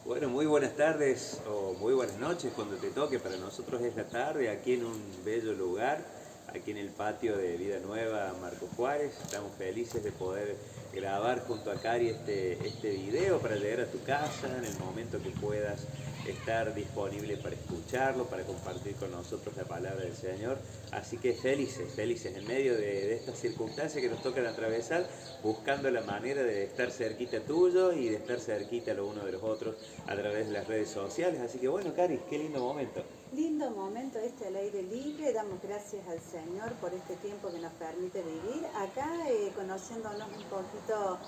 Bueno, muy buenas tardes o muy buenas noches cuando te toque. Para nosotros es la tarde aquí en un bello lugar, aquí en el patio de Vida Nueva Marco Juárez. Estamos felices de poder grabar junto a Cari este video para llegar a tu casa en el momento que puedas estar disponible para escucharlo, para compartir con nosotros la palabra del Señor. Así que felices, felices en medio de estas circunstancias que nos tocan atravesar, buscando la manera de estar cerquita tuyo y de estar cerquita lo uno de los otros a través de las redes sociales. Así que bueno, Cari, qué lindo momento. Lindo momento este al aire libre, damos gracias al Señor por este tiempo que nos permite vivir acá, conociéndonos un poquito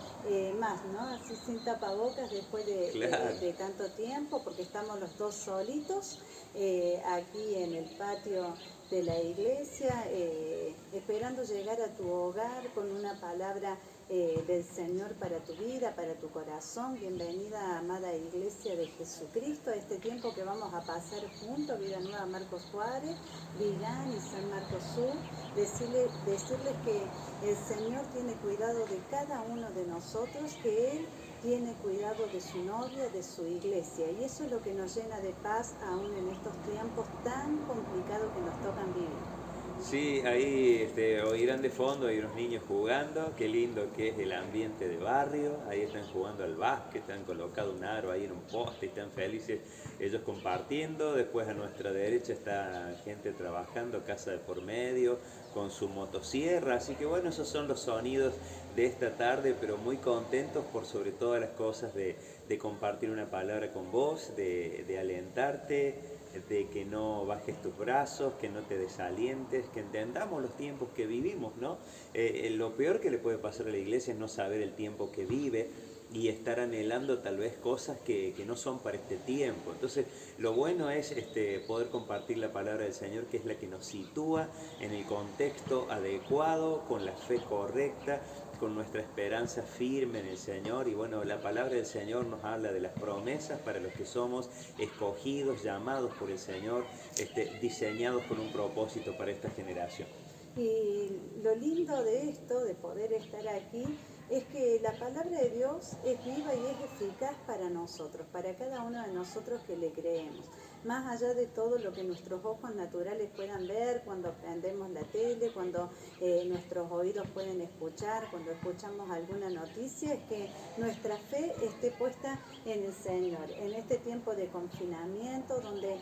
más, ¿no? Así sin tapabocas después Claro. de tanto tiempo, porque estamos los dos solitos aquí en el patio de la iglesia, esperando llegar a tu hogar con una palabra del Señor para tu vida, para tu corazón. Bienvenida, amada Iglesia de Jesucristo, a este tiempo que vamos a pasar juntos, Vida Nueva Marcos Juárez, Villán y San Marcos Sur. Decirles que el Señor tiene cuidado de cada uno de nosotros, que Él tiene cuidado de su novia, de su iglesia, y eso es lo que nos llena de paz aún en estos tiempos tan complicados que nos tocan vivir. Sí, ahí oirán de fondo, hay unos niños jugando, qué lindo que es el ambiente de barrio, ahí están jugando al básquet, han colocado un aro ahí en un poste y están felices ellos compartiendo. Después a nuestra derecha está gente trabajando, casa de por medio, con su motosierra. Así que bueno, esos son los sonidos de esta tarde, pero muy contentos por sobre todas las cosas de compartir una palabra con vos, de alentarte, de que no bajes tus brazos, que no te desalientes, que entendamos los tiempos que vivimos, ¿no? Lo peor que le puede pasar a la iglesia es no saber el tiempo que vive y estar anhelando tal vez cosas que no son para este tiempo. Entonces, lo bueno es poder compartir la palabra del Señor, que es la que nos sitúa en el contexto adecuado, con la fe correcta, con nuestra esperanza firme en el Señor. Y bueno, la palabra del Señor nos habla de las promesas para los que somos escogidos, llamados por el Señor, diseñados con un propósito para esta generación. Y lo lindo de esto, de poder estar aquí, es que la palabra de Dios es viva y es eficaz para nosotros, para cada uno de nosotros que le creemos. Más allá de todo lo que nuestros ojos naturales puedan ver, cuando prendemos la tele, cuando nuestros oídos pueden escuchar, cuando escuchamos alguna noticia, es que nuestra fe esté puesta en el Señor. En este tiempo de confinamiento, donde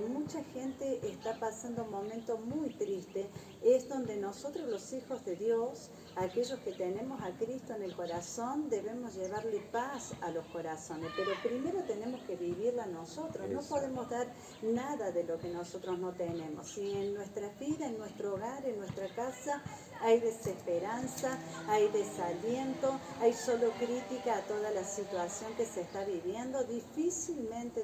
mucha gente está pasando un momento muy triste, es donde nosotros los hijos de Dios, aquellos que tenemos a Cristo en el corazón, debemos llevarle paz a los corazones, pero primero tenemos que vivirla nosotros. No podemos dar nada de lo que nosotros no tenemos. Si en nuestra vida, en nuestro hogar, en nuestra casa hay desesperanza, hay desaliento, hay solo crítica a toda la situación que se está viviendo, difícilmente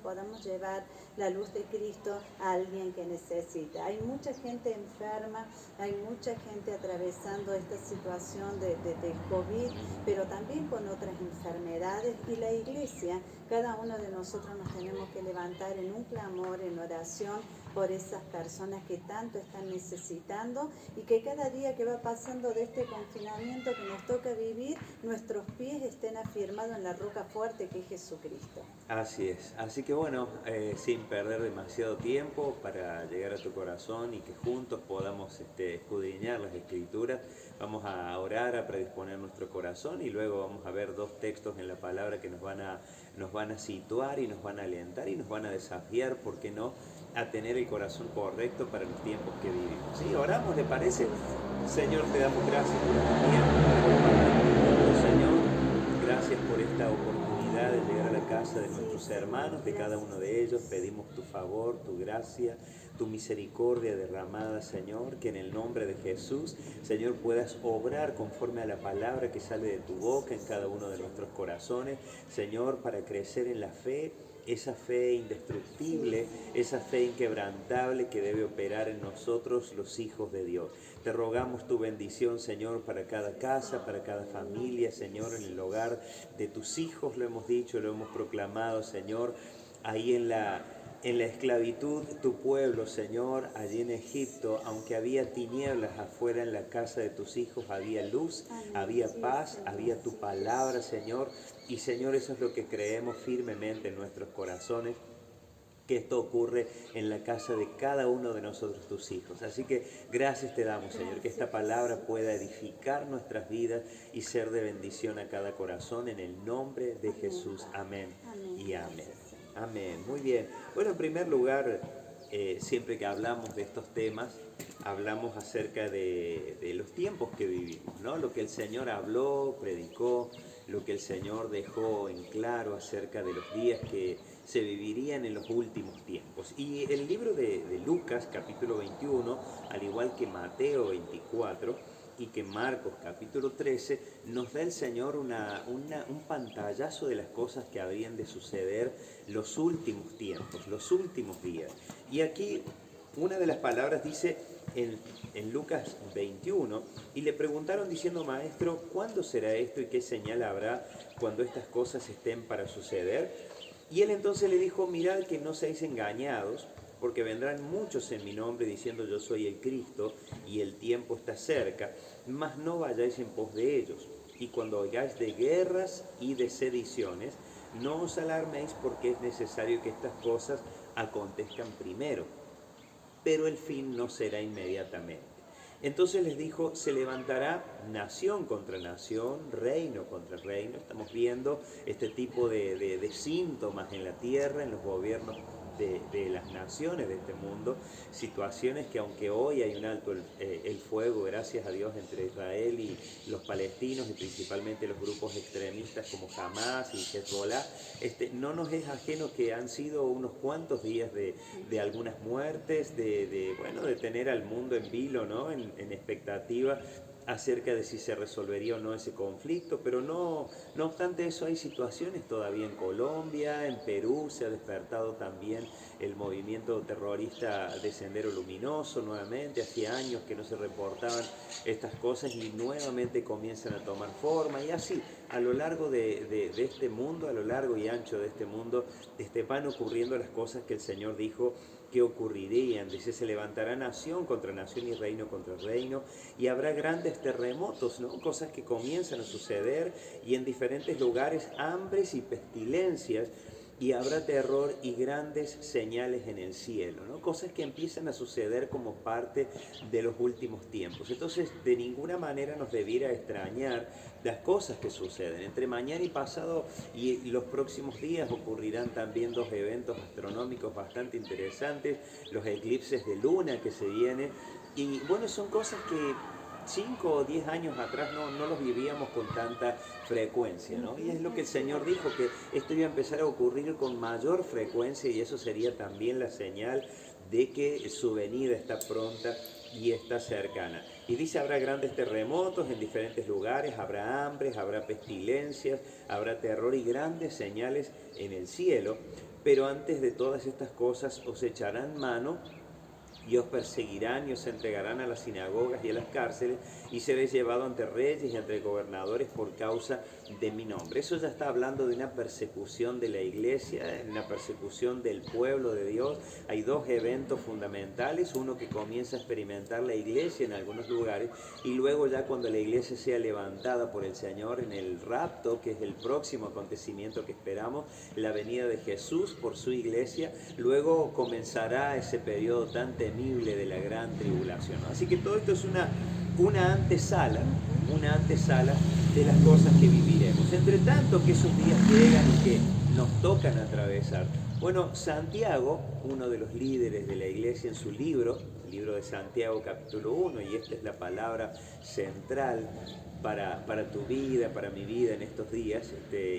podamos llevar la luz de Cristo a alguien que necesita. Hay mucha gente enferma, hay mucha gente atravesando esta situación del COVID, pero también con otras enfermedades, y la iglesia, cada uno de nosotros nos tenemos que levantar en un clamor, en oración, por esas personas que tanto están necesitando, y que cada día que va pasando de este confinamiento que nos toca vivir, nuestros pies estén afirmados en la roca fuerte que es Jesucristo. Así es, así que bueno, sin perder demasiado tiempo para llegar a tu corazón y que juntos podamos escudriñar las escrituras, vamos a orar, a predisponer nuestro corazón y luego vamos a ver dos textos en la palabra que nos van a situar y nos van a alentar y nos van a desafiar, ¿por qué no?, a tener el corazón correcto para los tiempos que vivimos. ¿Sí? Oramos, ¿le parece? Señor, te damos gracias por este tiempo para compartir. Señor, gracias por esta oportunidad de llegar a la casa de nuestros hermanos, de cada uno de ellos. Pedimos tu favor, tu gracia, tu misericordia derramada, Señor, que en el nombre de Jesús, Señor, puedas obrar conforme a la palabra que sale de tu boca en cada uno de nuestros corazones, Señor, para crecer en la fe, esa fe indestructible, esa fe inquebrantable que debe operar en nosotros los hijos de Dios. Te rogamos tu bendición, Señor, para cada casa, para cada familia, Señor, en el hogar de tus hijos, lo hemos dicho, lo hemos proclamado, Señor, ahí en la En la esclavitud, tu pueblo, Señor, allí en Egipto, aunque había tinieblas afuera en la casa de tus hijos, había luz, Amén. había Sí, paz, Señor. había tu Sí, palabra, Señor. Y Señor, eso es lo que creemos firmemente en nuestros corazones, que esto ocurre en la casa de cada uno de nosotros, tus hijos. Así que gracias te damos, Señor, que esta gracias, palabra Jesús. pueda edificar nuestras vidas y ser de bendición a cada corazón, en el nombre de Amén, Jesús. Padre. Amén Amén. y amén. Gracias, Señor. Amén. Muy bien. Bueno, en primer lugar, siempre que hablamos de estos temas, hablamos acerca de los tiempos que vivimos, ¿no? Lo que el Señor habló, predicó, lo que el Señor dejó en claro acerca de los días que se vivirían en los últimos tiempos. Y el libro de Lucas, capítulo 21, al igual que Mateo 24 y que Marcos, capítulo 13, nos da el Señor un pantallazo de las cosas que habrían de suceder los últimos tiempos, los últimos días. Y aquí una de las palabras dice en Lucas 21, y le preguntaron diciendo, maestro, ¿cuándo será esto y qué señal habrá cuando estas cosas estén para suceder? Y él entonces le dijo, mirad que no seáis engañados, porque vendrán muchos en mi nombre diciendo yo soy el Cristo y el tiempo está cerca, mas no vayáis en pos de ellos. Y cuando oigáis de guerras y de sediciones, no os alarméis porque es necesario que estas cosas acontezcan primero, pero el fin no será inmediatamente. Entonces les dijo, se levantará nación contra nación, reino contra reino. Estamos viendo este tipo de síntomas en la tierra, en los gobiernos de las naciones de este mundo, situaciones que aunque hoy hay un alto el fuego, gracias a Dios, entre Israel y los palestinos y principalmente los grupos extremistas como Hamas y Hezbollah, no nos es ajeno que han sido unos cuantos días de algunas muertes, bueno, de tener al mundo en vilo, ¿no? En expectativa acerca de si se resolvería o no ese conflicto, pero no obstante eso hay situaciones todavía en Colombia, en Perú se ha despertado también el movimiento terrorista de Sendero Luminoso nuevamente, hacía años que no se reportaban estas cosas y nuevamente comienzan a tomar forma y así a lo largo de este mundo, a lo largo y ancho de este mundo, van ocurriendo las cosas que el Señor dijo que ocurrirían. Dice, se levantará nación contra nación y reino contra reino y habrá grandes terremotos, ¿no? Cosas que comienzan a suceder y en diferentes lugares hambres y pestilencias y habrá terror y grandes señales en el cielo, ¿no? Cosas que empiezan a suceder como parte de los últimos tiempos. Entonces, de ninguna manera nos debiera extrañar las cosas que suceden. Entre mañana y pasado y los próximos días ocurrirán también dos eventos astronómicos bastante interesantes, los eclipses de luna que se vienen, y bueno, son cosas que 5 o 10 años atrás no los vivíamos con tanta frecuencia, ¿no? Y es lo que el Señor dijo, que esto iba a empezar a ocurrir con mayor frecuencia y eso sería también la señal de que su venida está pronta y está cercana. Y dice, habrá grandes terremotos en diferentes lugares, habrá hambres, habrá pestilencias, habrá terror y grandes señales en el cielo, pero antes de todas estas cosas os echarán mano y os perseguirán y os entregarán a las sinagogas y a las cárceles y seréis llevado ante reyes y ante gobernadores por causa de mi nombre. Eso ya está hablando de una persecución de la iglesia, una persecución del pueblo de Dios. Hay dos eventos fundamentales, uno que comienza a experimentar la iglesia en algunos lugares y luego ya cuando la iglesia sea levantada por el Señor en el rapto, que es el próximo acontecimiento que esperamos, la venida de Jesús por su iglesia, luego comenzará ese periodo tan temible de la gran tribulación, ¿no? Así que todo esto es una antesala de las cosas que viviremos. Entre tanto que esos días llegan y que nos tocan atravesar. Bueno, Santiago, uno de los líderes de la iglesia en su libro, el libro de Santiago capítulo 1, y esta es la palabra central para tu vida, para mi vida en estos días,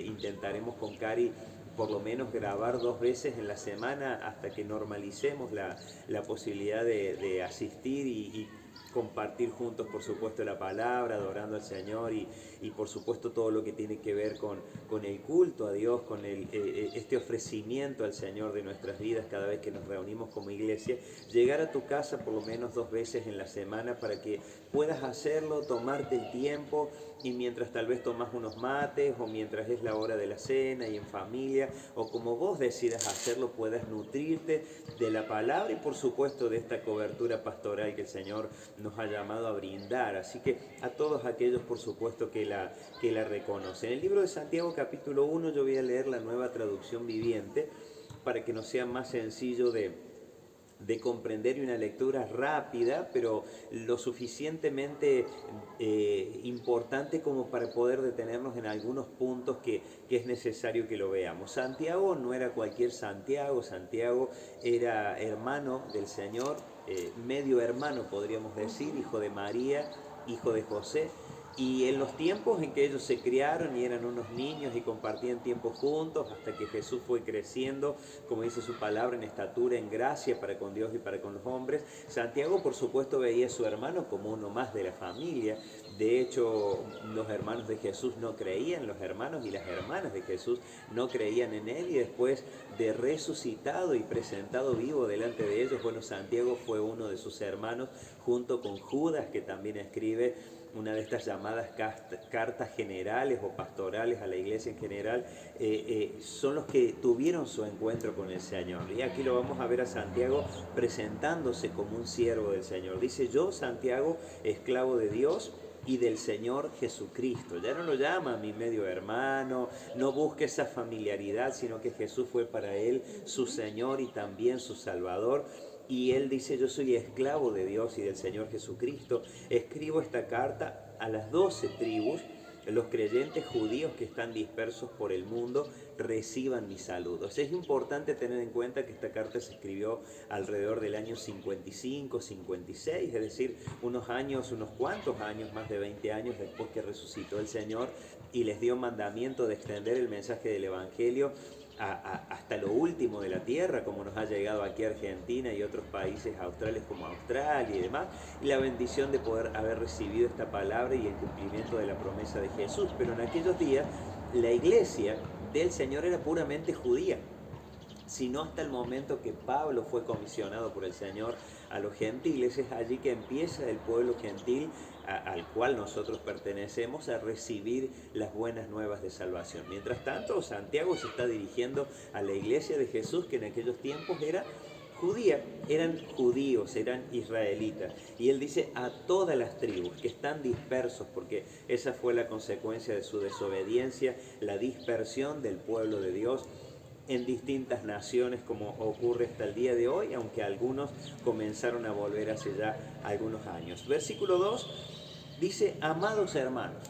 intentaremos con Cari por lo menos grabar 2 veces en la semana hasta que normalicemos la posibilidad de asistir y compartir juntos, por supuesto, la palabra, adorando al Señor y por supuesto todo lo que tiene que ver con el culto a Dios, con este ofrecimiento al Señor de nuestras vidas cada vez que nos reunimos como iglesia. Llegar a tu casa por lo menos 2 veces en la semana para que puedas hacerlo, tomarte el tiempo y mientras tal vez tomas unos mates o mientras es la hora de la cena y en familia o como vos decidas hacerlo, puedas nutrirte de la palabra y por supuesto de esta cobertura pastoral que el Señor nos ha llamado a brindar. Así que a todos aquellos por supuesto que la reconocen. En el libro de Santiago capítulo 1 yo voy a leer la Nueva Traducción Viviente para que nos sea más sencillo de comprender y una lectura rápida, pero lo suficientemente importante como para poder detenernos en algunos puntos que es necesario que lo veamos. Santiago no era cualquier Santiago, Santiago era hermano del Señor, medio hermano podríamos decir, hijo de María, hijo de José. Y en los tiempos en que ellos se criaron y eran unos niños y compartían tiempo juntos, hasta que Jesús fue creciendo, como dice su palabra, en estatura, en gracia para con Dios y para con los hombres, Santiago por supuesto veía a su hermano como uno más de la familia. De hecho, los hermanos de Jesús no creían, los hermanos y las hermanas de Jesús no creían en él, y después de resucitado y presentado vivo delante de ellos, bueno, Santiago fue uno de sus hermanos, junto con Judas, que también escribe una de estas llamadas cartas generales o pastorales a la iglesia en general, son los que tuvieron su encuentro con el Señor. Y aquí lo vamos a ver a Santiago presentándose como un siervo del Señor. Dice: yo, Santiago, esclavo de Dios y del Señor Jesucristo. Ya no lo llama mi medio hermano, no busque esa familiaridad, sino que Jesús fue para él su Señor y también su Salvador. Y él dice: yo soy esclavo de Dios y del Señor Jesucristo. Escribo esta carta a las 12 tribus. Los creyentes judíos que están dispersos por el mundo reciban mis saludos. Es importante tener en cuenta que esta carta se escribió alrededor del año 55, 56, es decir, unos cuantos años, más de 20 años después que resucitó el Señor y les dio mandamiento de extender el mensaje del Evangelio hasta lo último de la tierra, como nos ha llegado aquí a Argentina y otros países australes como Australia y demás, y la bendición de poder haber recibido esta palabra y el cumplimiento de la promesa de Jesús. Pero en aquellos días la iglesia del Señor era puramente judía, sino hasta el momento que Pablo fue comisionado por el Señor a los gentiles. Es allí que empieza el pueblo gentil al cual nosotros pertenecemos a recibir las buenas nuevas de salvación. Mientras tanto, Santiago se está dirigiendo a la iglesia de Jesús, que en aquellos tiempos era judía, eran judíos, eran israelitas. Y él dice a todas las tribus que están dispersos, porque esa fue la consecuencia de su desobediencia, la dispersión del pueblo de Dios en distintas naciones, como ocurre hasta el día de hoy, aunque algunos comenzaron a volver hace ya algunos años. Versículo 2 dice: amados hermanos,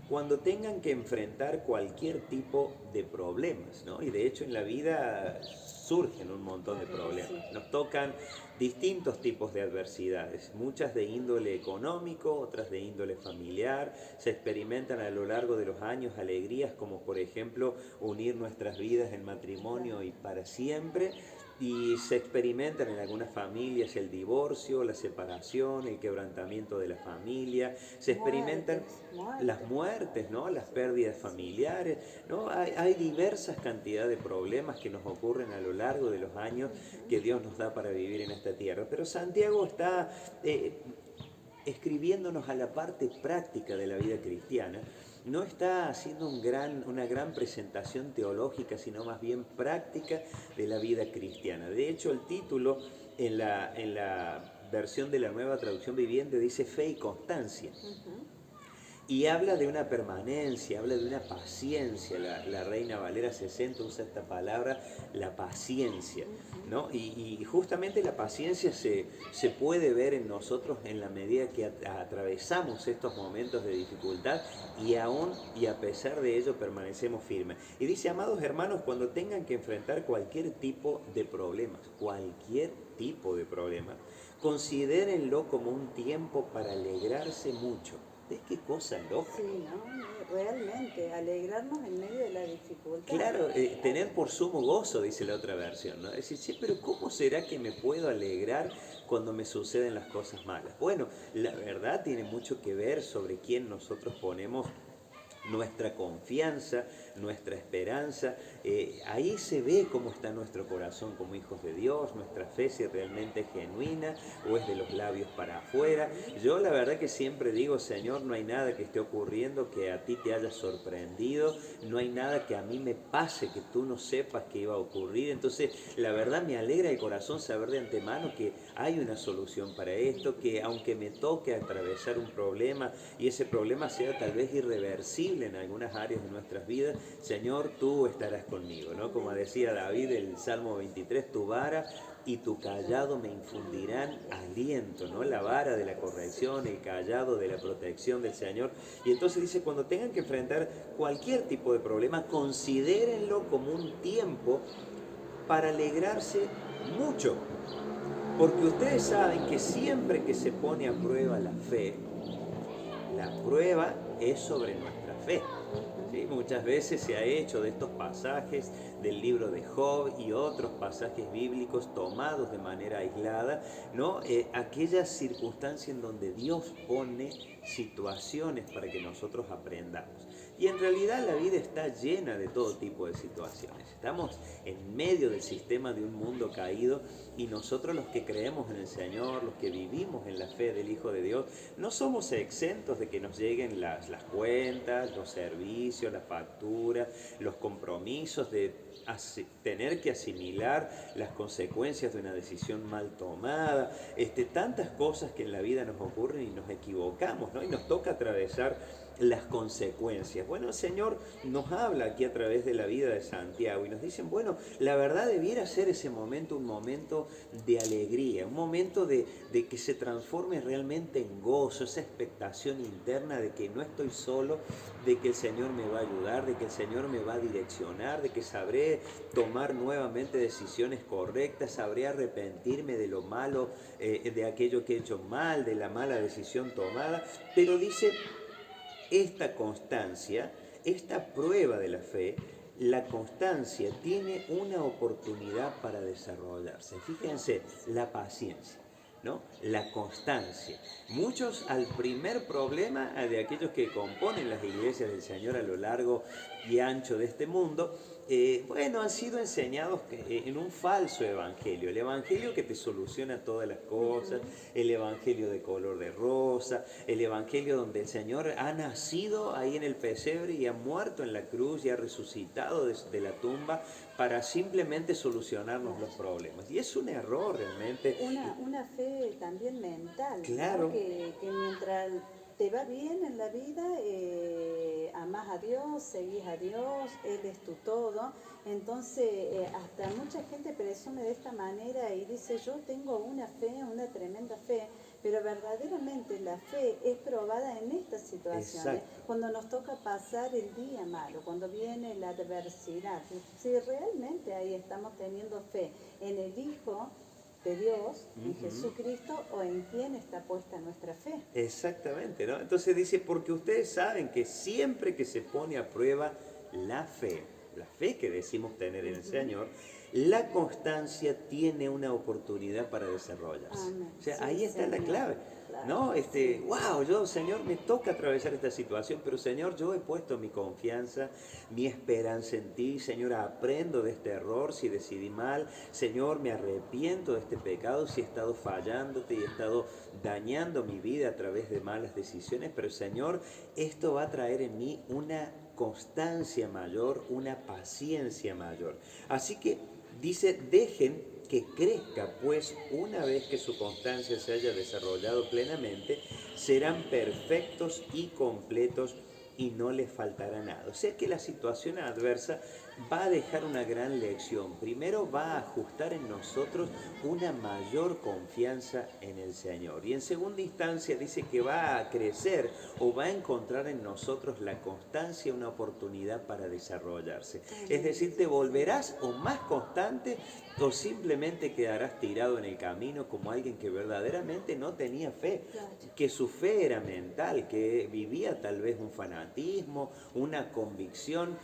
cuando tengan que enfrentar cualquier tipo de problemas, ¿no? Y de hecho en la vida surgen un montón de problemas. Nos tocan distintos tipos de adversidades, muchas de índole económico, otras de índole familiar. Se experimentan a lo largo de los años alegrías como por ejemplo unir nuestras vidas en matrimonio y para siempre. Y se experimentan en algunas familias el divorcio, la separación, el quebrantamiento de la familia. Se experimentan las muertes, ¿no? Las pérdidas familiares, ¿no? Hay diversas cantidades de problemas que nos ocurren a lo largo de los años que Dios nos da para vivir en esta tierra. Pero Santiago está escribiéndonos a la parte práctica de la vida cristiana. No está haciendo una gran presentación teológica, sino más bien práctica de la vida cristiana. De hecho, el título en la versión de la Nueva Traducción Viviente dice fe y constancia. Y habla de una permanencia, habla de una paciencia. La Reina Valera 60 usa esta palabra, la paciencia, ¿no? Y justamente la paciencia se puede ver en nosotros en la medida que atravesamos estos momentos de dificultad y aún y a pesar de ello permanecemos firmes. Y dice: amados hermanos, cuando tengan que enfrentar cualquier tipo de problemas, considérenlo como un tiempo para alegrarse mucho. qué cosa loca. Sí, ¿no? Realmente, alegrarnos en medio de la dificultad. Claro, tener por sumo gozo, dice la otra versión, ¿no? Es decir, sí, pero ¿cómo será que me puedo alegrar cuando me suceden las cosas malas? Bueno, la verdad tiene mucho que ver sobre quién nosotros ponemos nuestra confianza, nuestra esperanza. Ahí se ve cómo está nuestro corazón como hijos de Dios, nuestra fe si realmente es genuina o es de los labios para afuera. Yo la verdad que siempre digo, Señor, no hay nada que esté ocurriendo que a ti te haya sorprendido, no hay nada que a mí me pase que tú no sepas que iba a ocurrir. Entonces, la verdad me alegra el corazón saber de antemano que hay una solución para esto, que aunque me toque atravesar un problema y ese problema sea tal vez irreversible en algunas áreas de nuestras vidas, Señor, tú estarás conmigo, ¿no? Como decía David, el Salmo 23, tu vara y tu callado me infundirán aliento, ¿no? La vara de la corrección, el callado de la protección del Señor. Y entonces dice, cuando tengan que enfrentar cualquier tipo de problema, considérenlo como un tiempo para alegrarse mucho. Porque ustedes saben que siempre que se pone a prueba la fe, la prueba es sobre nuestra fe. ¿Sí? Muchas veces se ha hecho de estos pasajes del libro de Job y otros pasajes bíblicos tomados de manera aislada, ¿no? Aquella circunstancia en donde Dios pone situaciones para que nosotros aprendamos. Y en realidad la vida está llena de todo tipo de situaciones. Estamos en medio del sistema de un mundo caído y nosotros los que creemos en el Señor, los que vivimos en la fe del Hijo de Dios, no somos exentos de que nos lleguen las cuentas, los servicios, la factura, los compromisos de tener que asimilar las consecuencias de una decisión mal tomada, tantas cosas que en la vida nos ocurren y nos equivocamos, ¿no? Y nos toca atravesar las consecuencias. Bueno, el Señor nos habla aquí a través de la vida de Santiago y nos dicen, bueno, la verdad debiera ser ese momento un momento de alegría, un momento de que se transforme realmente en gozo, esa expectación interna de que no estoy solo, de que el Señor me va a ayudar, de que el Señor me va a direccionar, de que sabré tomar nuevamente decisiones correctas, sabré arrepentirme de lo malo, de aquello que he hecho mal, de la mala decisión tomada, pero dice, esta constancia, esta prueba de la fe, la constancia tiene una oportunidad para desarrollarse. Fíjense, la paciencia, ¿no? La constancia. Muchos al primer problema de aquellos que componen las iglesias del Señor a lo largo y ancho de este mundo, bueno, han sido enseñados en un falso evangelio, el evangelio que te soluciona todas las cosas, el evangelio de color de rosa, el evangelio donde el Señor ha nacido ahí en el pesebre y ha muerto en la cruz y ha resucitado de la tumba para simplemente solucionarnos los problemas. Y es un error realmente. Una fe también mental, Claro. ¿no? Que mientras te va bien en la vida, amás a Dios, seguís a Dios, Él es tu todo. Entonces, hasta mucha gente presume de esta manera y dice, yo tengo una fe, una tremenda fe, pero verdaderamente la fe es probada en estas situaciones, Exacto. cuando nos toca pasar el día malo, cuando viene la adversidad. Si realmente ahí estamos teniendo fe en el Hijo de Dios, en Jesucristo, o en quién está puesta nuestra fe. Exactamente, ¿no? Entonces dice, porque ustedes saben que siempre que se pone a prueba la fe que decimos tener en el Señor, la constancia tiene una oportunidad para desarrollarse. Amén. O sea, Sí, ahí está la Señor. clave. Claro. ¿No? Wow, yo, Señor, me toca atravesar esta situación, pero Señor, yo he puesto mi confianza, mi esperanza en ti. Señor, aprendo de este error si decidí mal. Señor, me arrepiento de este pecado si he estado fallándote y he estado dañando mi vida a través de malas decisiones, pero Señor, esto va a traer en mí una constancia mayor, una paciencia mayor. Así que dice, dejen que crezca, pues una vez que su constancia se haya desarrollado plenamente, serán perfectos y completos, y no les faltará nada. O sea que la situación adversa va a dejar una gran lección. Primero va a ajustar en nosotros una mayor confianza en el Señor. Y en segunda instancia dice que va a crecer o va a encontrar en nosotros la constancia, una oportunidad para desarrollarse. Es decir, te volverás o más constante o simplemente quedarás tirado en el camino como alguien que verdaderamente no tenía fe, que su fe era mental, que vivía tal vez un fanatismo, una convicción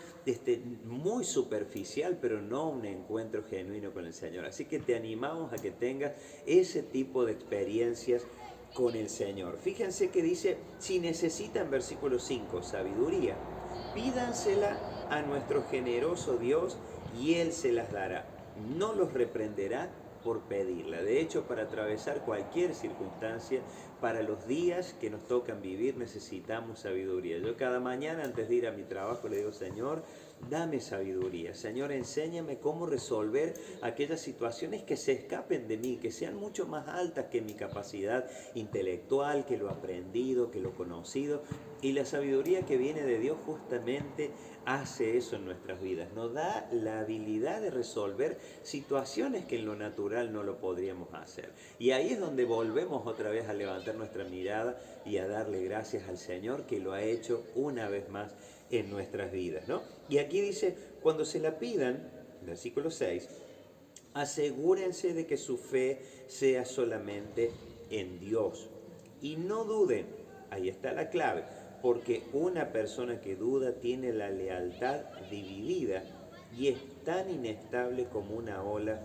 muy superficial, pero no un encuentro genuino con el Señor. Así que te animamos a que tengas ese tipo de experiencias con el Señor. Fíjense que dice, si necesitan, versículo 5, sabiduría, pídansela a nuestro generoso Dios y Él se las dará. No los reprenderá por pedirla. De hecho, para atravesar cualquier circunstancia, para los días que nos tocan vivir, necesitamos sabiduría. Yo cada mañana antes de ir a mi trabajo le digo, Señor, dame sabiduría. Señor, enséñame cómo resolver aquellas situaciones que se escapen de mí, que sean mucho más altas que mi capacidad intelectual, que lo aprendido, que lo conocido. Y la sabiduría que viene de Dios justamente hace eso en nuestras vidas. Nos da la habilidad de resolver situaciones que en lo natural no lo podríamos hacer. Y ahí es donde volvemos otra vez a levantar nuestra mirada y a darle gracias al Señor que lo ha hecho una vez más en nuestras vidas, ¿no? Y aquí dice, cuando se la pidan, versículo 6, asegúrense de que su fe sea solamente en Dios. Y no duden, ahí está la clave, porque una persona que duda tiene la lealtad dividida y es tan inestable como una ola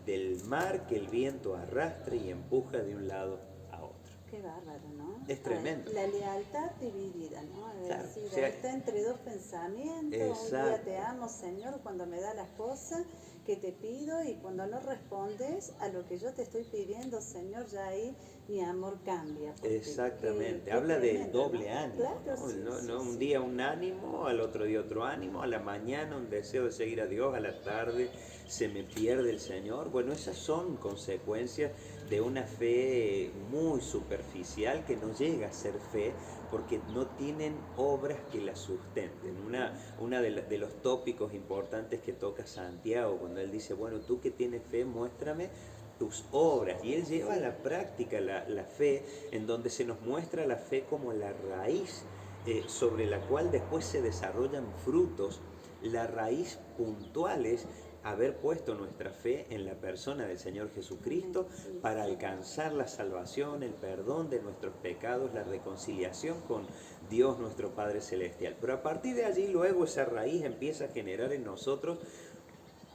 del mar que el viento arrastra y empuja de un lado a otro. Qué bárbaro, ¿no? Es tremendo. La lealtad dividida, ¿no? Es Claro, decir, o sea, está entre dos pensamientos. exacto. Un día te amo, Señor, cuando me da las cosas que te pido, y cuando no respondes a lo que yo te estoy pidiendo, Señor, ya ahí mi amor cambia. Exactamente, habla del doble ánimo, Claro, ¿no? sí, Un sí. día un ánimo, al otro día otro ánimo, a la mañana un deseo de seguir a Dios, a la tarde se me pierde el Señor. Bueno, esas son consecuencias de una fe muy superficial que no llega a ser fe porque no tienen obras que la sustenten. Una de los tópicos importantes que toca Santiago cuando él dice, bueno, tú que tienes fe, muéstrame tus obras. Y él lleva a la práctica la fe, en donde se nos muestra la fe como la raíz sobre la cual después se desarrollan frutos. La raíz puntual es haber puesto nuestra fe en la persona del Señor Jesucristo para alcanzar la salvación, el perdón de nuestros pecados, la reconciliación con Dios nuestro Padre Celestial. Pero a partir de allí luego esa raíz empieza a generar en nosotros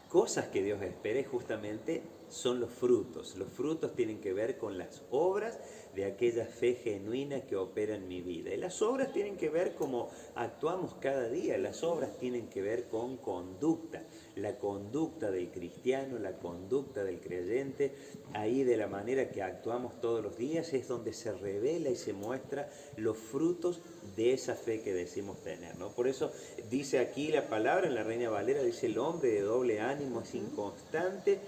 cosas que Dios espera, y justamente son los frutos. Los frutos tienen que ver con las obras de aquella fe genuina que opera en mi vida. Y las obras tienen que ver cómo actuamos cada día. Las obras tienen que ver con conducta. La conducta del cristiano, la conducta del creyente, ahí de la manera que actuamos todos los días es donde se revela y se muestra los frutos de esa fe que decimos tener, ¿no? Por eso dice aquí la palabra en la Reina Valera, dice el hombre de doble ánimo es inconstante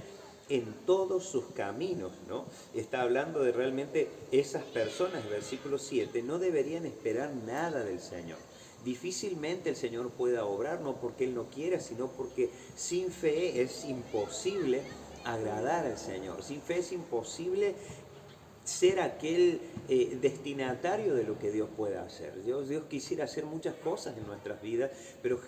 en todos sus caminos, ¿no? Está hablando de realmente esas personas, versículo 7, no deberían esperar nada del Señor. Difícilmente el Señor pueda obrar, no porque Él no quiera, sino porque sin fe es imposible agradar al Señor. Sin fe es imposible ser aquel destinatario de lo que Dios pueda hacer. Dios quisiera hacer muchas cosas en nuestras vidas, pero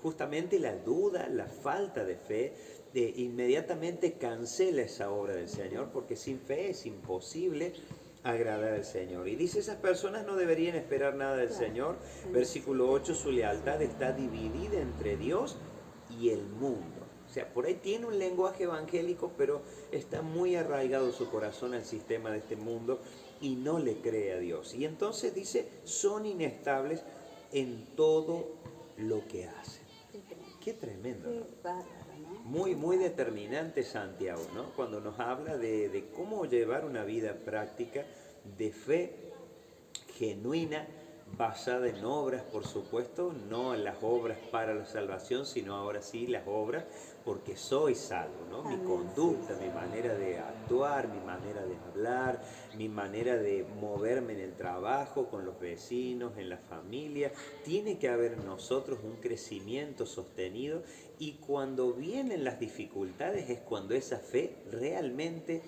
justamente la duda, la falta de fe, inmediatamente cancela esa obra del Señor, porque sin fe es imposible agradar al Señor. Y dice, esas personas no deberían esperar nada del Señor. Versículo 8, su lealtad está dividida entre Dios y el mundo. O sea, por ahí tiene un lenguaje evangélico, pero está muy arraigado su corazón al sistema de este mundo y no le cree a Dios. Y entonces dice, son inestables en todo lo que hacen. Qué tremendo, ¿no? Qué bárbaro, ¿no? Muy determinante Santiago, ¿no? Cuando nos habla de cómo llevar una vida práctica de fe genuina, basada en obras, por supuesto, no en las obras para la salvación, sino ahora sí las obras porque soy salvo, ¿no? Mi Amén, conducta, sí. mi manera de actuar, mi manera de hablar, mi manera de moverme en el trabajo, con los vecinos, en la familia, tiene que haber en nosotros un crecimiento sostenido y cuando vienen las dificultades es cuando esa fe realmente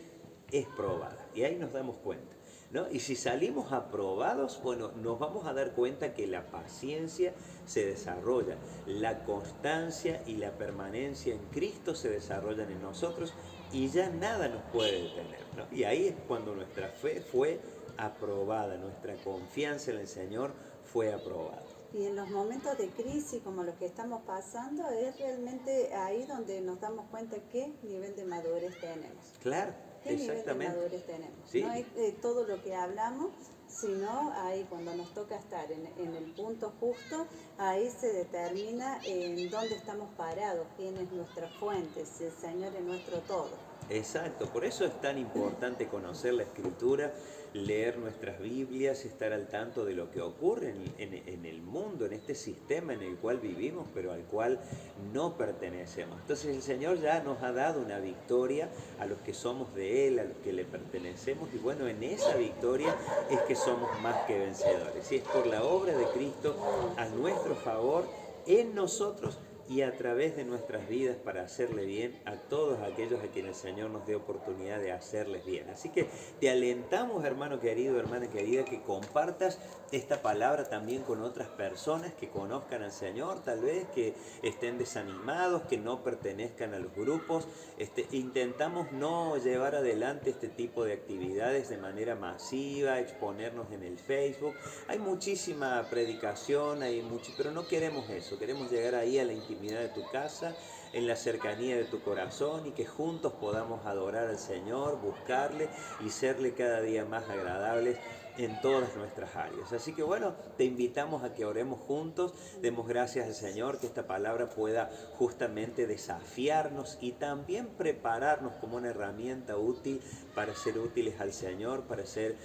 es probada y ahí nos damos cuenta. ¿No? Y si salimos aprobados, bueno, nos vamos a dar cuenta que la paciencia se desarrolla, la constancia y la permanencia en Cristo se desarrollan en nosotros y ya nada nos puede detener, ¿no? Y ahí es cuando nuestra fe fue aprobada, nuestra confianza en el Señor fue aprobada. Y en los momentos de crisis como los que estamos pasando, es realmente ahí donde nos damos cuenta qué nivel de madurez tenemos. Claro, ¿Qué nivel de exactamente. madurez tenemos? Sí, No es todo lo que hablamos, sino ahí cuando nos toca estar en el punto justo, ahí se determina en dónde estamos parados, quién es nuestra fuente, si el Señor es nuestro todo. exacto, por eso es tan importante conocer la Escritura, leer nuestras Biblias, estar al tanto de lo que ocurre en el mundo, en este sistema en el cual vivimos, pero al cual no pertenecemos. Entonces el Señor ya nos ha dado una victoria a los que somos de Él, a los que le pertenecemos, y bueno, en esa victoria es que somos más que vencedores. Y es por la obra de Cristo a nuestro favor, en nosotros, y a través de nuestras vidas para hacerle bien a todos aquellos a quienes el Señor nos dé oportunidad de hacerles bien. Así que te alentamos, hermano querido, hermana querida, que compartas esta palabra también con otras personas que conozcan al Señor, tal vez que estén desanimados, que no pertenezcan a los grupos. Intentamos no llevar adelante este tipo de actividades de manera masiva, exponernos en el Facebook. Hay muchísima predicación, pero no queremos eso, queremos llegar ahí a la intimidad de tu casa, en la cercanía de tu corazón y que juntos podamos adorar al Señor, buscarle y serle cada día más agradables en todas nuestras áreas. Así que bueno, te invitamos a que oremos juntos, demos gracias al Señor, que esta palabra pueda justamente desafiarnos y también prepararnos como una herramienta útil para ser útiles al Señor, para ser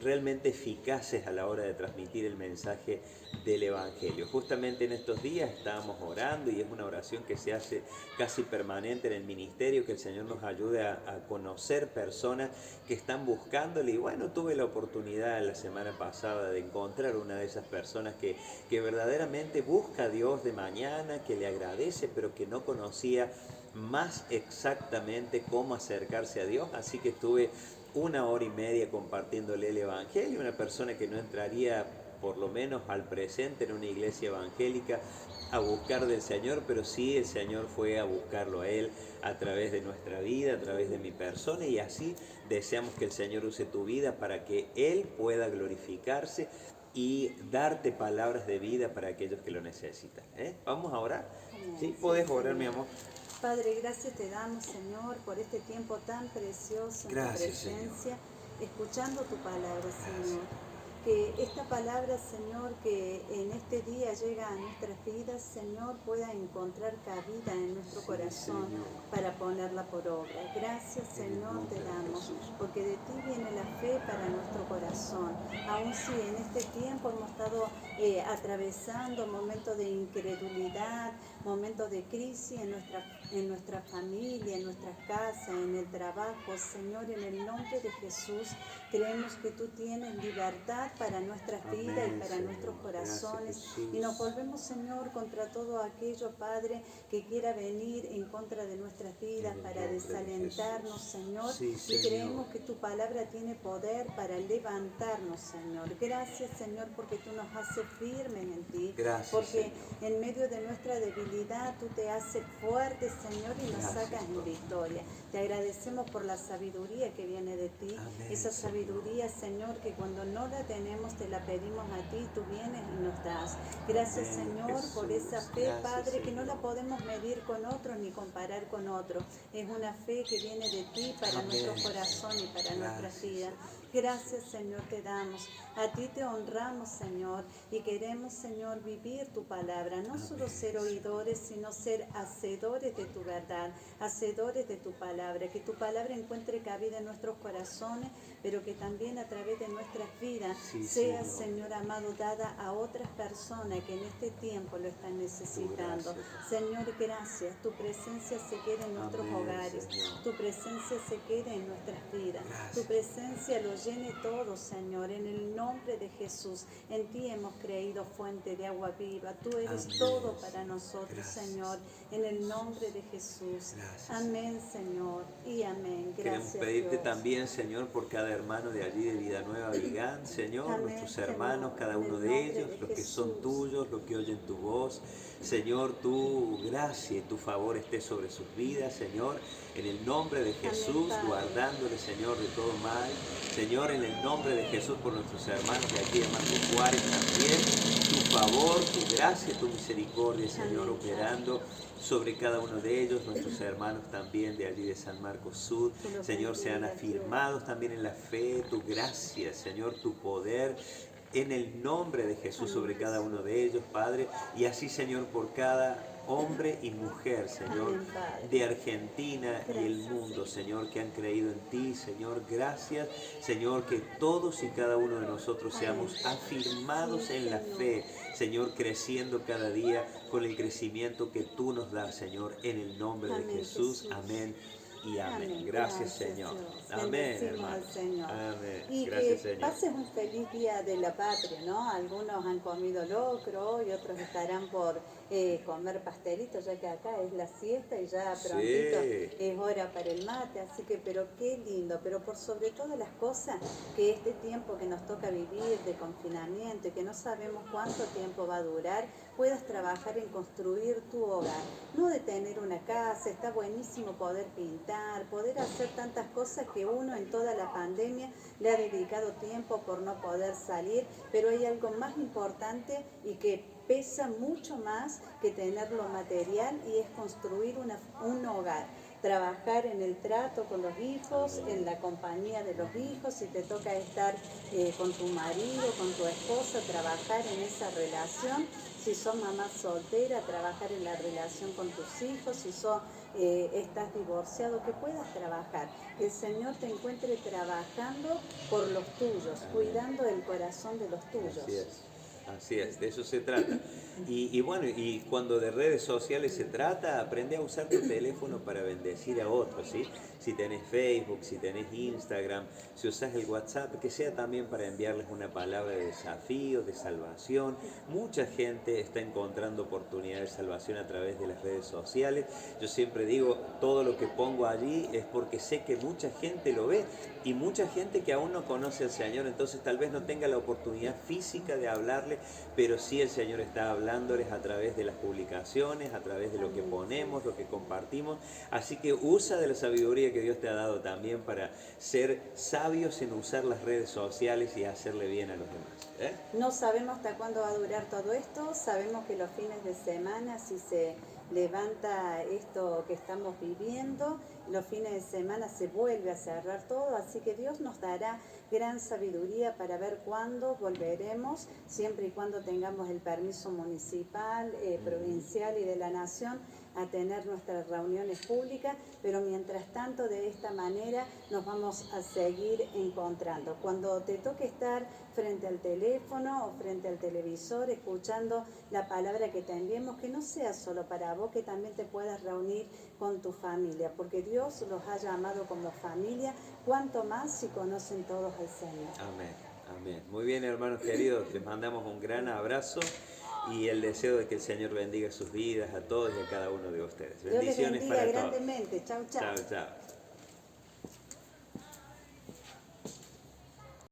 realmente eficaces a la hora de transmitir el mensaje del Evangelio. Justamente en estos días estábamos orando y es una oración que se hace casi permanente en el ministerio, que el Señor nos ayude a conocer personas que están buscándole y bueno, tuve la oportunidad la semana pasada de encontrar una de esas personas que verdaderamente busca a Dios de mañana, que le agradece, pero que no conocía más exactamente cómo acercarse a Dios, así que estuve 1 hora y media compartiéndole el Evangelio, una persona que no entraría por lo menos al presente en una iglesia evangélica a buscar del Señor, pero sí el Señor fue a buscarlo a Él a través de nuestra vida, a través de mi persona y así deseamos que el Señor use tu vida para que Él pueda glorificarse y darte palabras de vida para aquellos que lo necesitan. ¿Vamos a orar? Amén. ¿Sí? Sí, ¿Podés orar, mi Señor. amor? Padre, gracias te damos, Señor, por este tiempo tan precioso en tu Gracias, Señor. presencia, escuchando tu palabra, Gracias. Señor. Que esta palabra, Señor, que en este día llega a nuestras vidas, Señor, pueda encontrar cabida en nuestro Sí, corazón Señor. para ponerla por obra. Gracias, En el Señor, nombre te de damos, Jesús. porque de ti viene la fe para nuestro corazón. Aun si en este tiempo hemos estado atravesando momentos de incredulidad, momentos de crisis en nuestra familia, en nuestras casas, en el trabajo, Señor, en el nombre de Jesús, creemos que tú tienes libertad para nuestras vidas y Amén, para Señor. nuestros corazones. Gracias, Jesús. Y nos volvemos, Señor, contra todo aquello, Padre, que quiera venir en contra de nuestras vidas En el para nombre de desalentarnos, Jesús. Señor. Sí, Y Señor. creemos que tu palabra tiene poder para levantarnos, Señor. Gracias, Señor, porque tú nos haces firmes en ti. Gracias, Porque Señor. en medio de nuestra debilidad tú te haces fuerte, Señor, y nos Gracias, sacas en Padre. victoria. Te agradecemos por la sabiduría que viene de ti. Amén, Esa Señor. sabiduría, Señor, que cuando no la tenemos te la pedimos a ti, tú vienes y nos das. Gracias, Amén, Señor, por Jesús. esa fe, Gracias, Padre, que no Señor. la podemos medir con otros ni comparar con otros. Es una fe que viene de ti para Amén, nuestro corazón y para nuestras Gracias, vidas. Señor. Gracias, Señor, te damos. A ti te honramos, Señor, y queremos, Señor, vivir tu palabra. No solo ser oidores, sino ser hacedores de tu verdad, hacedores de tu palabra. Que tu palabra encuentre cabida en nuestros corazones, pero que también a través de nuestras vidas Sí, sea, Señor. Señor amado, dada a otras personas que en este tiempo lo están necesitando. Gracias. Señor, gracias. Tu presencia se quede en nuestros Amén, hogares. Señor. Tu presencia se quede en nuestras vidas. Tu Gracias. presencia lo llene todo, Señor. En el nombre de Jesús. En ti hemos creído, fuente de agua viva. Tú eres Amén, todo para nosotros, gracias. Señor. En el nombre de Jesús. Gracias. Amén, Señor. Y amén. Queremos Gracias, pedirte Dios. también, Señor, por cada hermano de allí de Vida Nueva Vigán, Señor, Amén, nuestros Señor, hermanos, cada en el uno de nombre ellos, de los que son Jesús. tuyos, los que oyen tu voz. Señor, tu gracia y tu favor esté sobre sus vidas, Señor, en el nombre de Jesús, Padre. guardándole, Señor, de todo mal. Señor, en el nombre de Jesús, por nuestros hermanos de aquí de Marcos Juárez también, tu favor, tu gracia, tu misericordia, Señor, Amén, operando sobre cada uno de ellos, nuestros hermanos también de allí de San Marcos Sur, Que los Señor, sean bendiga, Dios. afirmados también en la fe, tu gracia, Señor, tu poder, en el nombre de Jesús sobre Amén, cada uno de ellos, Padre, y así, Señor, por cada hombre y mujer, Señor, Amén, Padre. de Argentina y el Gracias, mundo, Señor, que han creído en ti, Señor, gracias, Señor, que todos y cada uno de nosotros Amén. seamos afirmados Sí, en la Señor. fe, Señor, creciendo cada día con el crecimiento que tú nos das, Señor, en el nombre de Amén, Jesús. Jesús. Amén y amén. Amén. Gracias, Señor. Dios. Amén, Bendecimos hermano. al Señor. Amén. Y Gracias, que Señor. pases un feliz día de la patria, ¿no? Algunos han comido locro y otros estarán por comer pastelitos, ya que acá es la siesta y ya Sí. prontito es hora para el mate, así que, pero qué lindo, pero por sobre todas las cosas, que este tiempo que nos toca vivir de confinamiento y que no sabemos cuánto tiempo va a durar, puedas trabajar en construir tu hogar, no de tener una casa. Está buenísimo poder pintar, poder hacer tantas cosas que uno en toda la pandemia le ha dedicado tiempo por no poder salir, pero hay algo más importante y que pesa mucho más que tener lo material, y es construir un hogar. Trabajar en el trato con los hijos, en la compañía de los hijos, si te toca estar con tu marido, con tu esposa, trabajar en esa relación. Si sos mamá soltera, trabajar en la relación con tus hijos. Si estás divorciado, que puedas trabajar. Que el Señor te encuentre trabajando por los tuyos, cuidando el corazón de los tuyos. Así es. Así es, de eso se trata. Y bueno, y cuando de redes sociales se trata, aprende a usar tu teléfono para bendecir a otros, ¿sí? Si tenés Facebook, si tenés Instagram, si usás el WhatsApp, que sea también para enviarles una palabra de desafío, de salvación. Mucha gente está encontrando oportunidades de salvación a través de las redes sociales. Yo siempre digo, todo lo que pongo allí es porque sé que mucha gente lo ve y mucha gente que aún no conoce al Señor, entonces tal vez no tenga la oportunidad física de hablarle, pero sí el Señor está hablándoles a través de las publicaciones, a través de lo que ponemos, lo que compartimos. Así que usa de la sabiduría que Dios te ha dado también para ser sabios en usar las redes sociales y hacerle bien a los demás. No sabemos hasta cuándo va a durar todo esto. Sabemos que los fines de semana, si se levanta esto que estamos viviendo, los fines de semana se vuelve a cerrar todo, así que Dios nos dará gran sabiduría para ver cuándo volveremos, siempre y cuando tengamos el permiso municipal, provincial y de la nación, a tener nuestras reuniones públicas, pero mientras tanto de esta manera nos vamos a seguir encontrando. Cuando te toque estar frente al teléfono o frente al televisor escuchando la palabra que te enviemos, que no sea solo para vos, que también te puedas reunir con tu familia, porque Dios los ha llamado como familia, cuanto más si conocen todos al Señor. Amén, amén. Muy bien, hermanos queridos, les mandamos un gran abrazo y el deseo de que el Señor bendiga sus vidas a todos y a cada uno de ustedes. Dios les Bendiciones bendiga para todos. grandemente. Chau, chau. Chao, chao.